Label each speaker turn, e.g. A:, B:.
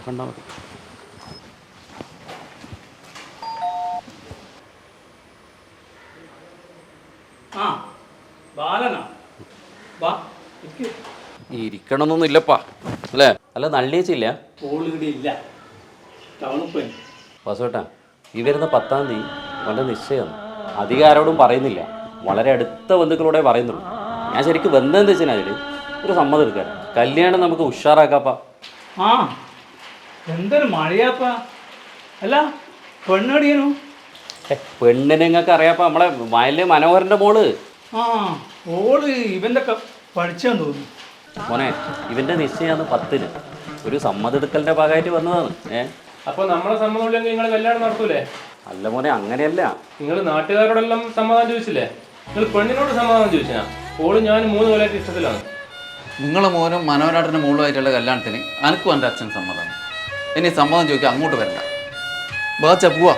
A: കണ്ടാൽ മതി. ഇരിക്കണമെന്നൊന്നും ഇല്ലപ്പാ അല്ലേ? അല്ല നള്ളിയേച്ചില്ല വാസുവേട്ടാ. ഈ വരുന്ന 10-ാം തീയതി വളരെ നിശ്ചയമാണ്. അധികം ആരോടും പറയുന്നില്ല, വളരെ അടുത്ത ബന്ധുക്കളോടെ പറയുന്നുള്ളൂ. ഞാൻ ശരിക്കും ബന്ധം വെച്ചാൽ അതിൽ ഒരു സമ്മതം എടുക്കാൻ കല്യാണം നമുക്ക് ഉഷാറാക്കാപ്പാ.
B: എന്തൊരു മഴയാപ്പാ. അല്ല പെണ്ണടിയനു
A: പെണ്ണിനെ നിങ്ങൾക്ക് അറിയാപ്പാ, നമ്മളെ വയലിലെ മനോഹരൻ്റെ മോള്.
B: ഓള് ഇവൻ്റെ ഒക്കെ പഠിച്ചാന്ന് തോന്നുന്നു.
A: മോനെ ഇവൻ്റെ നിശ്ചയമാണ് 10-ന്. ഒരു സമ്മതം എടുക്കലിൻ്റെ ഭാഗമായിട്ട് വന്നതാണ്.
C: അപ്പോൾ നമ്മളെ സമ്മതം ഇല്ലെങ്കിൽ നിങ്ങൾ കല്യാണം നടത്തൂലേ?
A: അല്ല മോനെ, അങ്ങനെയല്ല.
C: നിങ്ങൾ നാട്ടുകാരോടെല്ലാം സമ്മതം ചോദിച്ചില്ലേ? നിങ്ങൾ പെണ്ണിനോട് സമ്മതം ചോദിച്ചാ? ഓള് ഞാൻ 3 കൊല്ലമായിട്ട് ഇഷ്ടത്തിലാണ്.
D: നിങ്ങളെ മോനും മനോഹരാട്ടൻ്റെ മോളുമായിട്ടുള്ള കല്യാണത്തിന് എനിക്കും എൻ്റെ അച്ഛൻ സമ്മതമാണ്. ഇനി സമ്മതം ചോദിക്കാൻ അങ്ങോട്ട് വരണ്ട. ബാച്ച പോവാ.